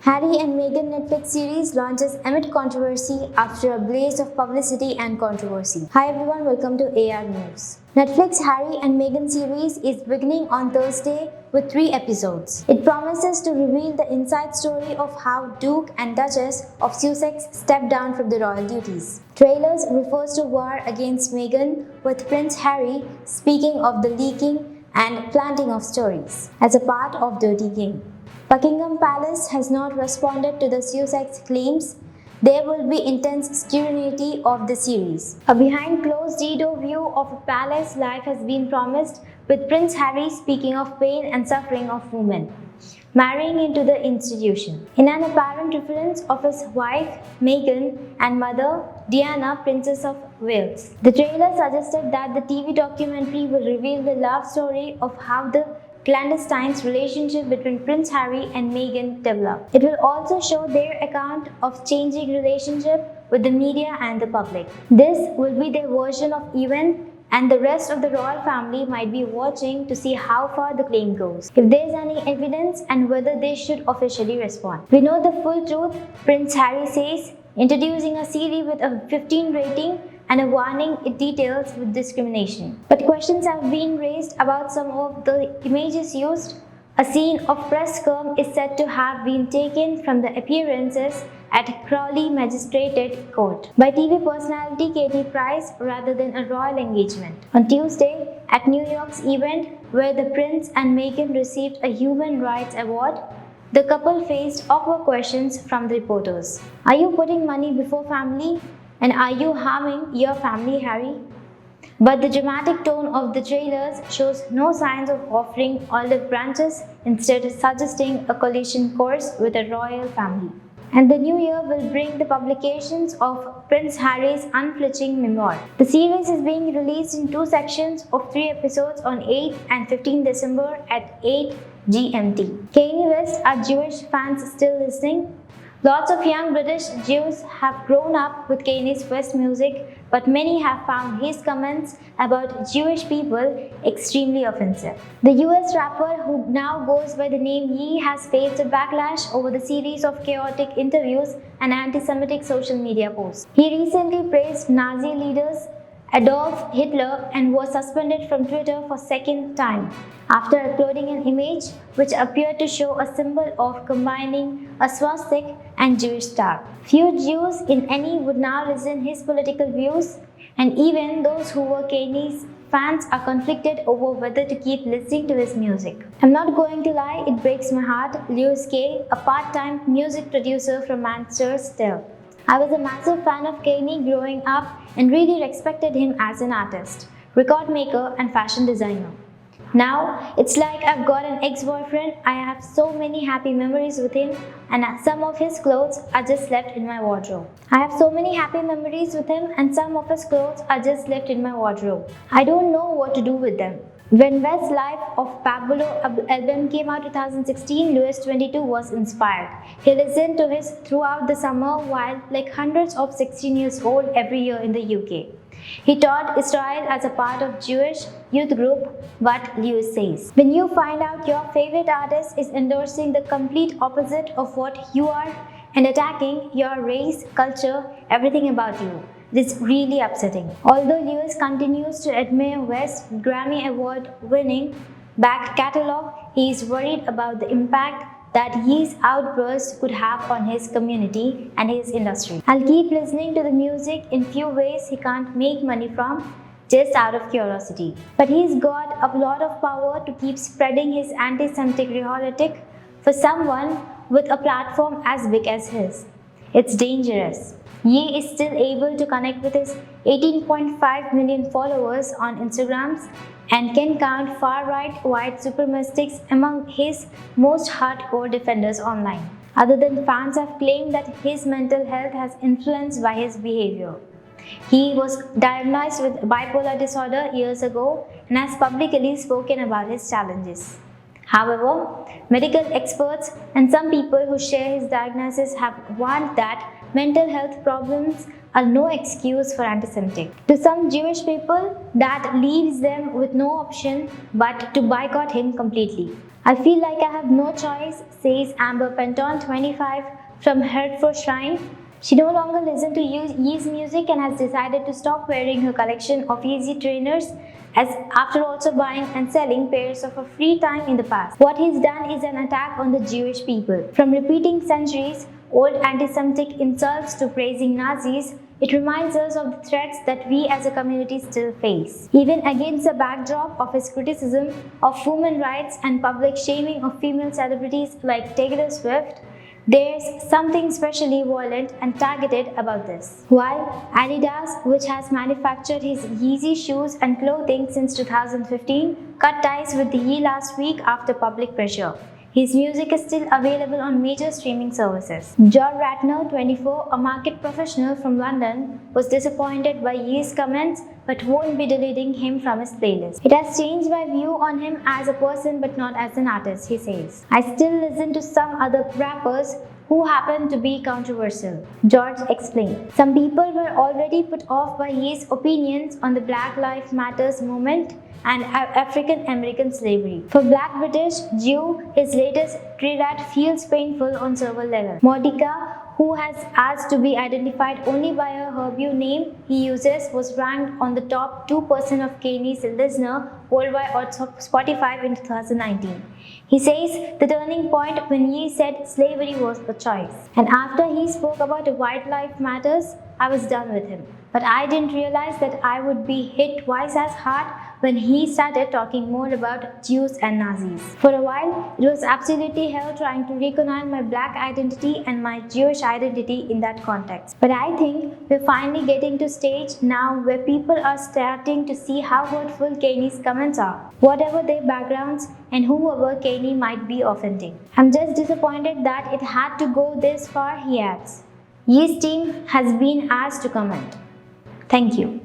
Harry and Meghan Netflix series launches amid controversy after a blaze of publicity and controversy. Hi everyone, welcome to AR News. Netflix Harry and Meghan series is beginning on Thursday with 3 episodes. It promises to reveal the inside story of how Duke and Duchess of Sussex stepped down from the royal duties. Trailers refers to war against Meghan, with Prince Harry speaking of the leaking and planting of stories as a part of Dirty Game. Buckingham Palace has not responded to the Sussex claims. There will be intense scrutiny of the series. A behind closed-door view of a palace life has been promised, with Prince Harry speaking of pain and suffering of women marrying into the institution, in an apparent reference of his wife Meghan and mother Diana, Princess of Wales. The trailer suggested that the TV documentary will reveal the love story of how the clandestine relationship between Prince Harry and Meghan developed. It will also show their account of changing relationship with the media and the public. This will be their version of event, and the rest of the royal family might be watching to see how far the claim goes, if there's any evidence, and whether they should officially respond. We know the full truth, Prince Harry says, introducing a series with a 15 rating and a warning it details with discrimination. But questions have been raised about some of the images used. A scene of press scrum is said to have been taken from the appearances at Crawley Magistrates Court by TV personality Katie Price rather than a royal engagement. On Tuesday, at New York's event where the Prince and Meghan received a Human Rights Award, the couple faced awkward questions from the reporters. Are you putting money before family? And are you harming your family, Harry? But the dramatic tone of the trailers shows no signs of offering olive branches, instead suggesting a collision course with a royal family. And the new year will bring the publications of Prince Harry's unflinching memoir. The series is being released in 2 sections of 3 episodes on 8 and 15 December at 8 GMT. Kanye West, are Jewish fans still listening? Lots of young British Jews have grown up with Kanye's West music, but many have found his comments about Jewish people extremely offensive. The US rapper, who now goes by the name Ye, has faced a backlash over the series of chaotic interviews and anti-Semitic social media posts. He recently praised Nazi leaders Adolf Hitler and was suspended from Twitter for second time after uploading an image which appeared to show a symbol of combining a swastika and Jewish star. Few Jews, if any, would now resent his political views, and even those who were Kanye's fans are conflicted over whether to keep listening to his music. I'm not going to lie, it breaks my heart, Lewis Kay, a part-time music producer from Manchester, still. I was a massive fan of Kanye growing up and really respected him as an artist, record maker and fashion designer. Now, it's like I've got an ex-boyfriend. I have so many happy memories with him, and some of his clothes are just left in my wardrobe. I don't know what to do with them. When West's Life of Pablo album came out in 2016, Lewis 22 was inspired. He listened to his throughout the summer while like hundreds of 16 years old every year in the UK. He taught Israel as a part of Jewish youth group, what Lewis says. When you find out your favorite artist is endorsing the complete opposite of what you are and attacking your race, culture, everything about you, it is really upsetting. Although Lewis continues to admire West's Grammy Award-winning back catalogue, he is worried about the impact that his outbursts could have on his community and his industry. I'll keep listening to the music in few ways he can't make money from, just out of curiosity. But he's got a lot of power to keep spreading his anti-Semitic rhetoric for someone with a platform as big as his. It's dangerous. Ye is still able to connect with his 18.5 million followers on Instagram and can count far-right white supremacists among his most hardcore defenders online. Other than fans have claimed that his mental health has influenced by his behavior. He was diagnosed with bipolar disorder years ago and has publicly spoken about his challenges. However, medical experts and some people who share his diagnosis have warned that mental health problems are no excuse for anti-Semitic. To some Jewish people, that leaves them with no option but to boycott him completely. I feel like I have no choice, says Amber Penton, 25, from Hertfordshire. She no longer listens to Yee's music and has decided to stop wearing her collection of Yeezy trainers as after also buying and selling pairs of her free time in the past. What he's done is an attack on the Jewish people. From repeating centuries-old anti-Semitic insults to praising Nazis, it reminds us of the threats that we as a community still face. Even against the backdrop of his criticism of women's rights and public shaming of female celebrities like Taylor Swift, there's something especially violent and targeted about this. While Adidas, which has manufactured his Yeezy shoes and clothing since 2015, cut ties with the Yee last week after public pressure, his music is still available on major streaming services. John Ratner, 24, a market professional from London, was disappointed by Yee's comments but won't be deleting him from his playlist. It has changed my view on him as a person but not as an artist, he says. I still listen to some other rappers who happen to be controversial, George explained. Some people were already put off by Yee's opinions on the Black Lives Matter movement and African American slavery. For Black British Jew, his latest tirade feels painful on several levels. Modica, who has asked to be identified only by a Hebrew name he uses, was ranked on the top 2% of Kanye's listener worldwide on Spotify in 2019. He says the turning point when Yee said slavery was a choice. And after he spoke about White Lives Matters, I was done with him. But I didn't realize that I would be hit twice as hard when he started talking more about Jews and Nazis. For a while, it was absolutely hell trying to reconcile my Black identity and my Jewish identity in that context. But I think we're finally getting to a stage now where people are starting to see how hurtful Kanye's comments are, whatever their backgrounds and whoever Kanye might be offending. I'm just disappointed that it had to go this far, he adds. Yee's team has been asked to comment. Thank you.